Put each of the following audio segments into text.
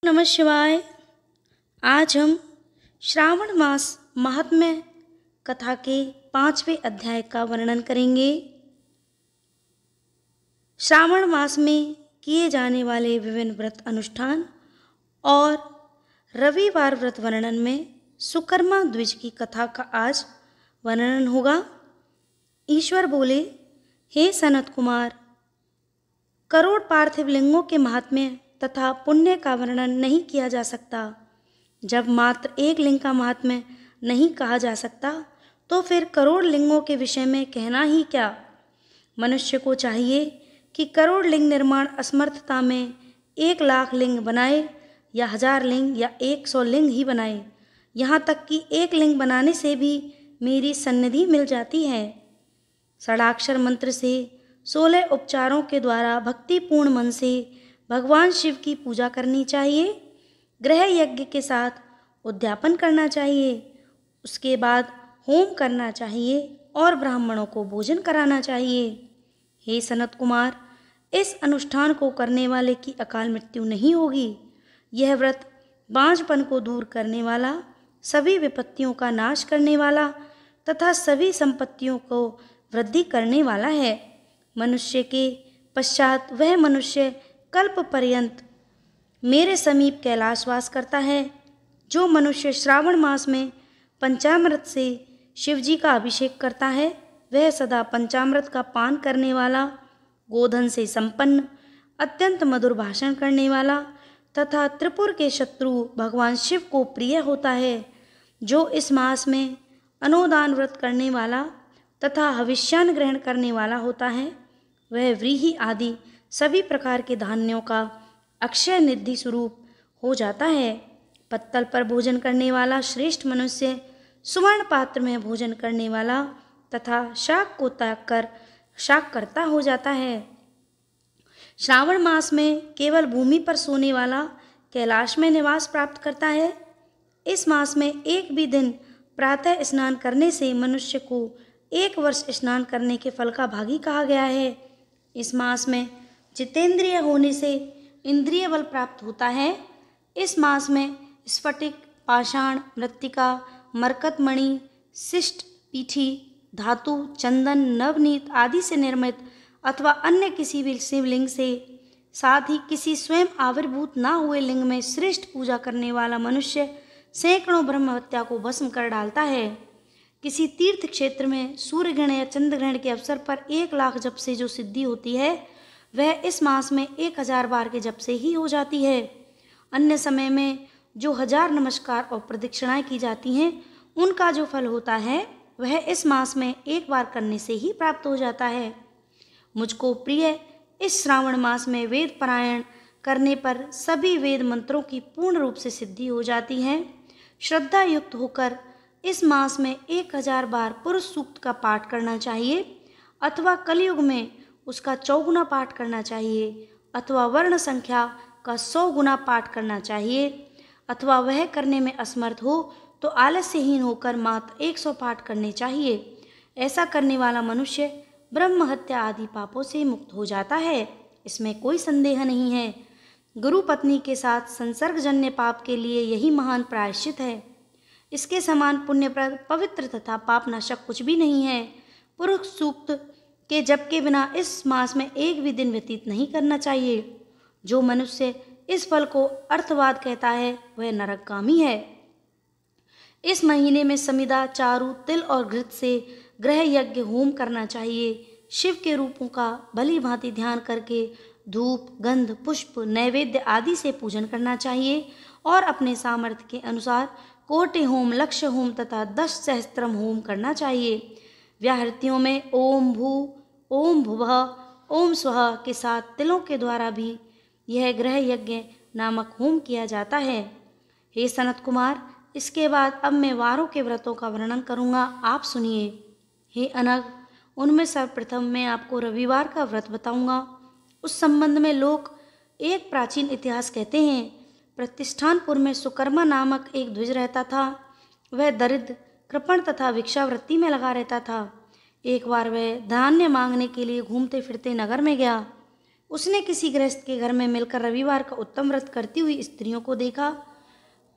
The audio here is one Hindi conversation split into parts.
नमः शिवाय। आज हम श्रावण मास महात्म्य कथा के 5वें अध्याय का वर्णन करेंगे। श्रावण मास में किए जाने वाले विभिन्न व्रत अनुष्ठान और रविवार व्रत वर्णन में सुकर्मा द्विज की कथा का आज वर्णन होगा। ईश्वर बोले, हे सनत कुमार, करोड़ पार्थिव लिंगों के महात्म्य तथा पुण्य का वर्णन नहीं किया जा सकता। जब मात्र एक लिंग का महात्म्य नहीं कहा जा सकता तो फिर करोड़ लिंगों के विषय में कहना ही क्या। मनुष्य को चाहिए कि करोड़ लिंग निर्माण असमर्थता में 1,00,000 लिंग बनाए या 1000 लिंग या 100 लिंग ही बनाए। यहाँ तक कि एक लिंग बनाने से भी मेरी सन्निधि मिल जाती है। षडाक्षर मंत्र से 16 उपचारों के द्वारा भक्तिपूर्ण मन से भगवान शिव की पूजा करनी चाहिए। गृह यज्ञ के साथ उद्यापन करना चाहिए। उसके बाद होम करना चाहिए और ब्राह्मणों को भोजन कराना चाहिए। हे सनत कुमार, इस अनुष्ठान को करने वाले की अकाल मृत्यु नहीं होगी। यह व्रत बांझपन को दूर करने वाला, सभी विपत्तियों का नाश करने वाला तथा सभी संपत्तियों को वृद्धि करने वाला है। मनुष्य के पश्चात वह मनुष्य कल्प पर्यंत मेरे समीप कैलाशवास करता है। जो मनुष्य श्रावण मास में पंचामृत से शिवजी का अभिषेक करता है, वह सदा पंचामृत का पान करने वाला, गोधन से संपन्न, अत्यंत मधुर भाषण करने वाला तथा त्रिपुर के शत्रु भगवान शिव को प्रिय होता है। जो इस मास में अनुदान व्रत करने वाला तथा हविष्यान ग्रहण करने वाला होता है, वह व्रीहि आदि सभी प्रकार के धान्यों का अक्षय निधि स्वरूप हो जाता है। पत्तल पर भोजन करने वाला श्रेष्ठ मनुष्य सुवर्ण पात्र में भोजन करने वाला तथा शाक को त्याग कर शाक करता हो जाता है। श्रावण मास में केवल भूमि पर सोने वाला कैलाश में निवास प्राप्त करता है। इस मास में एक भी दिन प्रातः स्नान करने से मनुष्य को 1 वर्ष स्नान करने के फल का भागी कहा गया है। इस मास में जितेंद्रिय होने से इंद्रिय बल प्राप्त होता है। इस मास में स्फटिक, पाषाण, मृत्तिका, मरकतमणि, शिष्ट, पीठी, धातु, चंदन, नवनीत आदि से निर्मित अथवा अन्य किसी भी शिवलिंग से, साथ ही किसी स्वयं आविर्भूत ना हुए लिंग में श्रेष्ठ पूजा करने वाला मनुष्य सैकड़ों ब्रह्म हत्या को भस्म कर डालता है। किसी तीर्थ क्षेत्र में सूर्य ग्रहण या चंद्र ग्रहण के अवसर पर 1,00,000 जप से जो सिद्धि होती है, वह इस मास में 1000 बार के जप से ही हो जाती है। अन्य समय में जो 1000 नमस्कार और प्रदक्षिणाएं की जाती हैं, उनका जो फल होता है वह इस मास में 1 बार करने से ही प्राप्त हो जाता है। मुझको प्रिय इस श्रावण मास में वेद पारायण करने पर सभी वेद मंत्रों की पूर्ण रूप से सिद्धि हो जाती है। श्रद्धा युक्त होकर इस मास में 1000 बार पुरुष सूक्त का पाठ करना चाहिए अथवा कलयुग में उसका 4 गुना पाठ करना चाहिए अथवा वर्ण संख्या का 100 गुना पाठ करना चाहिए अथवा वह करने में असमर्थ हो तो आलस्यहीन होकर मात्र 100 पाठ करने चाहिए। ऐसा करने वाला मनुष्य ब्रह्म हत्या आदि पापों से मुक्त हो जाता है। इसमें कोई संदेह नहीं है। गुरु पत्नी के साथ संसर्गजन्य पाप के लिए यही महान प्रायश्चित है। इसके समान पुण्यप्रद, पवित्र तथा पापनाशक कुछ भी नहीं है। पुरुष सूक्त के जप के बिना इस मास में एक भी दिन व्यतीत नहीं करना चाहिए। जो मनुष्य इस फल को अर्थवाद कहता है, वह नरकगामी है। इस महीने में समिधा, चारू, तिल और घृत से गृह यज्ञ होम करना चाहिए। शिव के रूपों का भली भांति ध्यान करके धूप, गंध, पुष्प, नैवेद्य आदि से पूजन करना चाहिए और अपने सामर्थ्य के अनुसार कोटि होम, लक्ष्य होम तथा 10 सहस्त्रम होम करना चाहिए। व्याहृतियों में ओम भू, ओम भुवः, ओम स्वः के साथ तिलों के द्वारा भी यह गृह यज्ञ नामक होम किया जाता है। हे सनत कुमार, इसके बाद अब मैं वारों के व्रतों का वर्णन करूँगा, आप सुनिए। हे अनग, उनमें सर्वप्रथम मैं आपको रविवार का व्रत बताऊँगा। उस संबंध में लोग एक प्राचीन इतिहास कहते हैं। प्रतिष्ठानपुर में सुकर्मा नामक एक द्विज रहता था। वह दरिद्र, कृपण तथा भिक्षावृत्ति में लगा रहता था। एक बार वह धान्य मांगने के लिए घूमते फिरते नगर में गया। उसने किसी गृहस्थ के घर में मिलकर रविवार का उत्तम व्रत करती हुई स्त्रियों को देखा।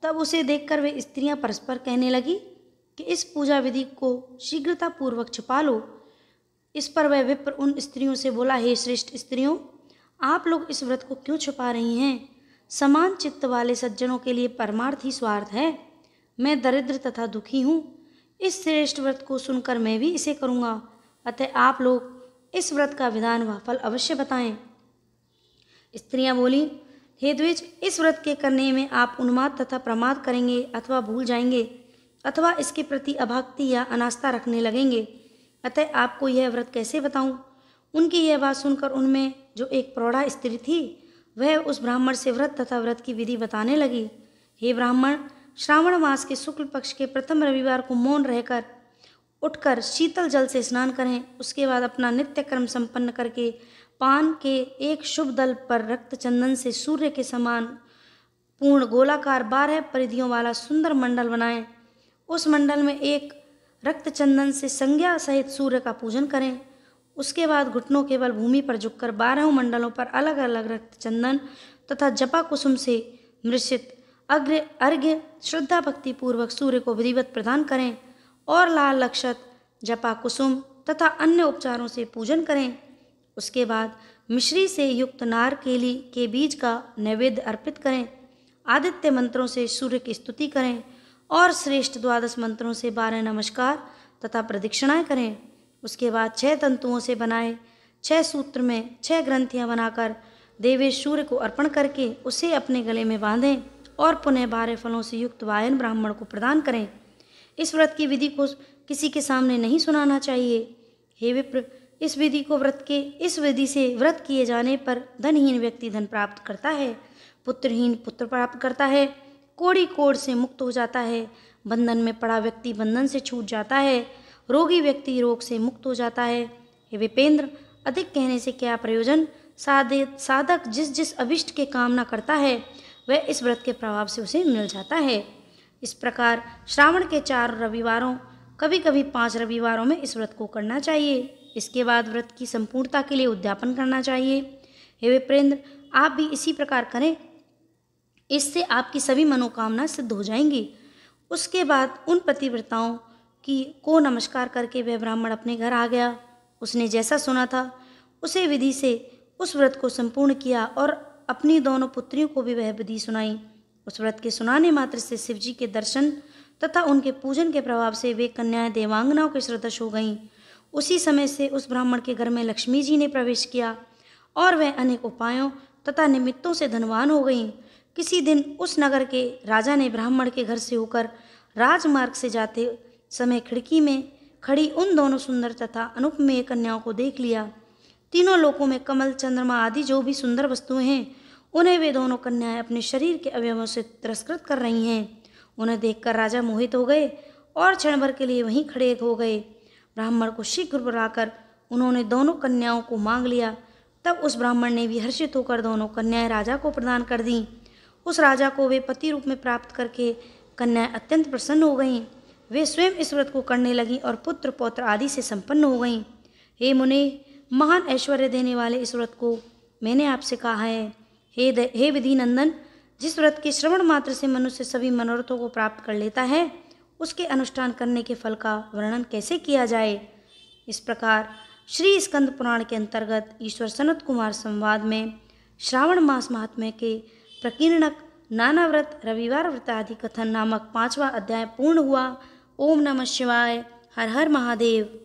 तब उसे देखकर वे स्त्रियां परस्पर कहने लगी कि इस पूजा विधि को शीघ्रतापूर्वक छिपा लो। इस पर वह विप्र उन स्त्रियों से बोला, हे श्रेष्ठ स्त्रियों, आप लोग इस व्रत को क्यों छिपा रही हैं? समान चित्त वाले सज्जनों के लिए परमार्थ ही स्वार्थ है। मैं दरिद्र तथा दुखी हूँ। इस श्रेष्ठ व्रत को सुनकर मैं भी इसे करूँगा। अतः आप लोग इस व्रत का विधान व फल अवश्य बताएं। स्त्रियां बोली, हे द्विज, इस व्रत के करने में आप उन्माद तथा प्रमाद करेंगे अथवा भूल जाएंगे अथवा इसके प्रति अभक्ति या अनास्था रखने लगेंगे। अतः आपको यह व्रत कैसे बताऊं? उनकी यह बात सुनकर उनमें जो एक प्रौढ़ा स्त्री थी वह उस ब्राह्मण से व्रत तथा व्रत की विधि बताने लगी। हे ब्राह्मण, श्रावण मास के शुक्ल पक्ष के प्रथम रविवार को मौन रहकर उठकर शीतल जल से स्नान करें। उसके बाद अपना नित्य कर्म संपन्न करके पान के एक शुभ दल पर रक्त चंदन से सूर्य के समान पूर्ण गोलाकार 12 परिधियों वाला सुंदर मंडल बनाएं। उस मंडल में एक रक्त चंदन से संज्ञा सहित सूर्य का पूजन करें। उसके बाद घुटनों के बल भूमि पर झुककर 12 मंडलों पर अलग अलग रक्त चंदन तथा जपा कुसुम से मृषित अर्घ्य श्रद्धा भक्ति पूर्वक सूर्य को विधिवत प्रदान करें और लाल लक्षत, जपा कुसुम तथा अन्य उपचारों से पूजन करें। उसके बाद मिश्री से युक्त नारकेली के बीज का नैवेद्य अर्पित करें। आदित्य मंत्रों से सूर्य की स्तुति करें और श्रेष्ठ 12 मंत्रों से 12 नमस्कार तथा प्रदक्षिणाएं करें। उसके बाद 6 तंतुओं से बनाए 6 सूत्र में 6 ग्रंथियां बनाकर देवेश सूर्य को अर्पण करके उसे अपने गले में बांधें और पुनः 12 फलों से युक्त वायन ब्राह्मण को प्रदान करें। इस व्रत की विधि को किसी के सामने नहीं सुनाना चाहिए। हे विप्र, इस विधि से व्रत किए जाने पर धनहीन व्यक्ति धन प्राप्त करता है, पुत्रहीन पुत्र प्राप्त करता है, कोढ़ी कोढ़ से मुक्त हो जाता है, बंधन में पड़ा व्यक्ति बंधन से छूट जाता है, रोगी व्यक्ति रोग से मुक्त हो जाता है। हे विपेंद्र, अधिक कहने से क्या प्रयोजन? साधक जिस जिस अभिष्ट के कामना करता है वह इस व्रत के प्रभाव से उसे मिल जाता है। इस प्रकार श्रावण के 4 रविवारों, कभी कभी 5 रविवारों में इस व्रत को करना चाहिए। इसके बाद व्रत की संपूर्णता के लिए उद्यापन करना चाहिए। हे विप्रेंद्र, आप भी इसी प्रकार करें, इससे आपकी सभी मनोकामना सिद्ध हो जाएंगी। उसके बाद उन पतिव्रताओं को नमस्कार करके वह ब्राह्मण अपने घर आ गया। उसने जैसा सुना था उसे विधि से उस व्रत को संपूर्ण किया और अपनी दोनों पुत्रियों को भी वह विधि सुनाई। उस व्रत के सुनाने मात्र से शिव जी के दर्शन तथा उनके पूजन के प्रभाव से वे कन्याएं देवांगनाओं के सदृश हो गईं। उसी समय से उस ब्राह्मण के घर में लक्ष्मी जी ने प्रवेश किया और वह अनेक उपायों तथा निमित्तों से धनवान हो गईं। किसी दिन उस नगर के राजा ने ब्राह्मण के घर से होकर राजमार्ग से जाते समय खिड़की में खड़ी उन दोनों सुंदर तथा अनुपमेय कन्याओं को देख लिया। तीनों लोकों में कमल, चंद्रमा आदि जो भी सुंदर वस्तुएं हैं उन्हें वे दोनों कन्याएं अपने शरीर के अवयवों से तिरस्कृत कर रही हैं। उन्हें देखकर राजा मोहित हो गए और क्षण भर के लिए वहीं खड़े हो गए। ब्राह्मण को शीघ्र बुलाकर उन्होंने दोनों कन्याओं को मांग लिया। तब उस ब्राह्मण ने भी हर्षित होकर दोनों कन्याएं राजा को प्रदान कर दीं। उस राजा को वे पति रूप में प्राप्त करके कन्याएं अत्यंत प्रसन्न हो गईं। वे स्वयं इस व्रत को करने लगीं और पुत्र पौत्र आदि से संपन्न हो गईं। हे मुने, महान ऐश्वर्य देने वाले इस व्रत को मैंने आपसे कहा है। हे विधि नंदन, जिस व्रत के श्रवण मात्र से मनुष्य सभी मनोरथों को प्राप्त कर लेता है, उसके अनुष्ठान करने के फल का वर्णन कैसे किया जाए। इस प्रकार श्री स्कंद पुराण के अंतर्गत ईश्वर सनत कुमार संवाद में श्रावण मास महात्म्य के प्रकीर्णक नाना व्रत, रविवार व्रत आदि कथन नामक 5वां अध्याय पूर्ण हुआ। ओम नमः शिवाय। हर हर महादेव।